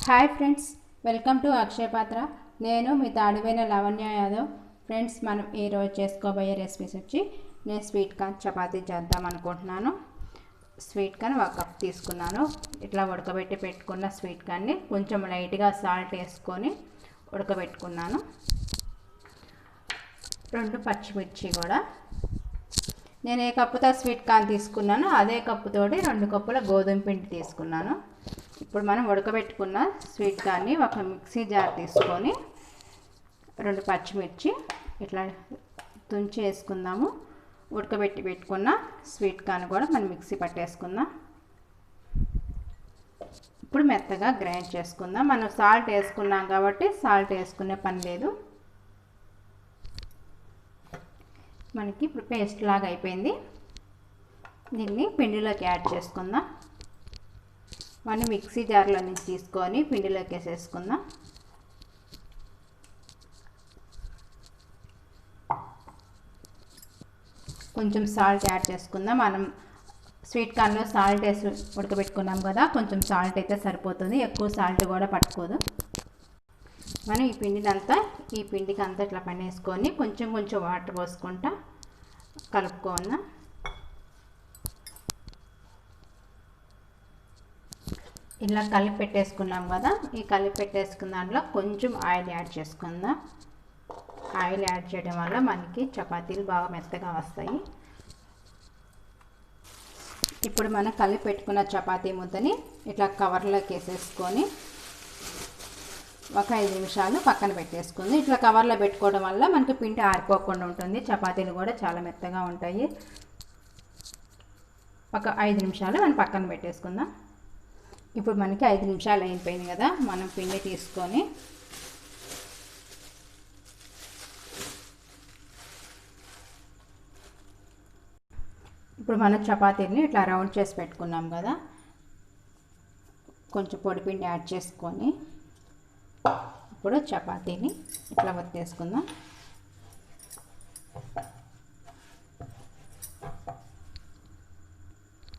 Hi friends, welcome to అక్షయపాత్ర. నేను మీ తాడిపోయిన lavanya Yadav. Friends, మనం ఈరోజు చేసుకోబోయే రెసిపీస్ వచ్చి నేను స్వీట్ కార్న్ చపాతీ చేద్దాం అనుకుంటున్నాను. స్వీట్ కార్న్ 1 కప్ తీసుకున్నాను. ఇట్లా ఉడకబెట్టి పెట్టుకున్న స్వీట్ కార్న్ని కొంచెం లైట్గా సాల్ట్ వేసుకొని ఉడకబెట్టుకున్నాను. 2 పచ్చిమిర్చి కూడా నేను ఏ కప్పుతో స్వీట్ కార్న్ తీసుకున్నానో అదే కప్పుతోటి 2 కప్పుల గోధుమ పిండి తీసుకున్నాను. ఇప్పుడు మనం ఉడకబెట్టుకున్న స్వీట్ కార్న్ని ఒక మిక్సీ జార్ తీసుకొని 2 పచ్చిమిర్చి ఇట్లా తుంచి వేసుకుందాము. ఉడకబెట్టి పెట్టుకున్న స్వీట్ కార్న్ కూడా మనం మిక్సీ పట్టేసుకుందాం. ఇప్పుడు మెత్తగా గ్రైండ్ చేసుకుందాం. మనం సాల్ట్ వేసుకున్నాం కాబట్టి సాల్ట్ వేసుకునే పని లేదు. మనకి ఇప్పుడు పేస్ట్ లాగా అయిపోయింది. దీన్ని పిండిలోకి యాడ్ చేసుకుందాం. మనం మిక్సీ జార్లో నుంచి తీసుకొని పిండిలోకి వేసేసుకుందాం. కొంచెం సాల్ట్ యాడ్ చేసుకుందాం. మనం స్వీట్ కార్న్లో సాల్ట్ వేసి ఉడకబెట్టుకున్నాం కదా, కొంచెం సాల్ట్ అయితే సరిపోతుంది, ఎక్కువ సాల్ట్ కూడా పట్టుకోదు. మనం ఈ పిండికి అంతా ఇట్లా పనేసుకొని కొంచెం కొంచెం వాటర్ పోసుకుంటా కలుపుకోన్నా. ఇలా కలిపి పెట్టేసుకున్నాం కదా, ఈ కలిపి పెట్టేసుకున్న దాంట్లో కొంచెం ఆయిల్ యాడ్ చేసుకుందాం. ఆయిల్ యాడ్ చేయడం వల్ల మనకి చపాతీలు బాగా మెత్తగా వస్తాయి. ఇప్పుడు మనం కలిపి పెట్టుకున్న చపాతీ ముద్దని ఇట్లా కవర్లోకి వేసేసుకొని ఒక 5 నిమిషాలు పక్కన పెట్టేసుకుంది. ఇట్లా కవర్లో పెట్టుకోవడం వల్ల మనకి పిండి ఆరిపోకుండా ఉంటుంది, చపాతీలు కూడా చాలా మెత్తగా ఉంటాయి. ఒక 5 నిమిషాలు మనం పక్కన పెట్టేసుకుందాం. ఇప్పుడు మనకి 5 నిమిషాలు అయిపోయింది కదా, మనం పిండి తీసుకొని ఇప్పుడు మనం చపాతీని ఇట్లా రౌండ్ చేసి పెట్టుకున్నాం కదా, కొంచెం పొడి పిండి యాడ్ చేసుకొని ఇప్పుడు చపాతీని ఇట్లా వత్తేసుకుందాం.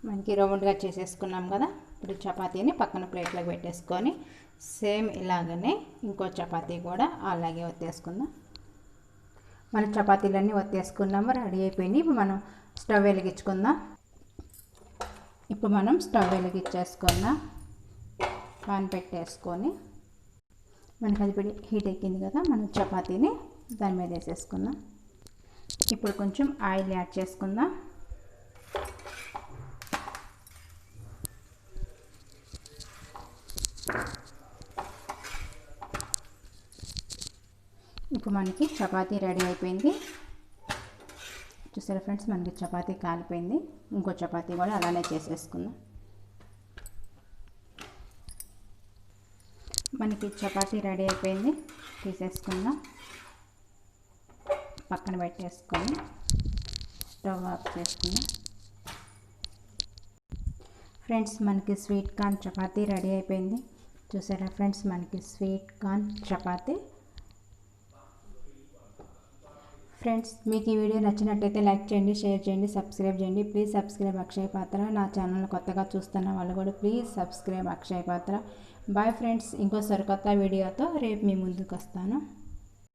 మనకి రౌండ్గా చేసేసుకున్నాం కదా, ఇప్పుడు చపాతీని పక్కన ప్లేట్లోకి పెట్టేసుకొని సేమ్ ఇలాగనే ఇంకో చపాతీ కూడా అలాగే వత్తేసుకుందాం. మన చపాతీలన్నీ వత్తేసుకున్నాము, రెడీ అయిపోయింది. ఇప్పుడు మనం స్టవ్ వెలిగించుకుందాం. ఇప్పుడు మనం స్టవ్ వెలిగించేసుకుందాం. పాన్ పెట్టేసుకొని మనకి అది హీట్ ఎక్కింది కదా, మనం చపాతీని దాని మీద వేసేసుకుందాం. ఇప్పుడు కొంచెం ఆయిల్ యాడ్ చేసుకుందాం. ఇప్పుడు మనకి చపాతీ రెడీ అయిపోయింది. చూసారా ఫ్రెండ్స్, మనకి చపాతీ కాలిపోయింది. ఇంకో చపాతీ కూడా అలానే చేసేసుకుందాం. మనకి చపాతీ రెడీ అయిపోయింది, తీసేసుకుందాం. పక్కన పెట్టేసుకొని స్టవ్ ఆఫ్ చేసుకుందాం. ఫ్రెండ్స్, మనకి స్వీట్ కార్న్ చపాతీ రెడీ అయిపోయింది. చూసారా ఫ్రెండ్స్, మనకి స్వీట్ కార్న్ చపాతీ. ఫ్రెండ్స్, మీకు ఈ వీడియో నచ్చినట్టయితే లైక్ చేయండి, షేర్ చేయండి, సబ్స్క్రైబ్ చేయండి. Please subscribe Akshayapatra. నా ఛానల్ కొత్తగా చూస్తున్న వాళ్ళు కూడా please subscribe Akshayapatra. Bye friends, ఇంకో సరికొత్త వీడియోతో రేపు మీ ముందుకు వస్తాను.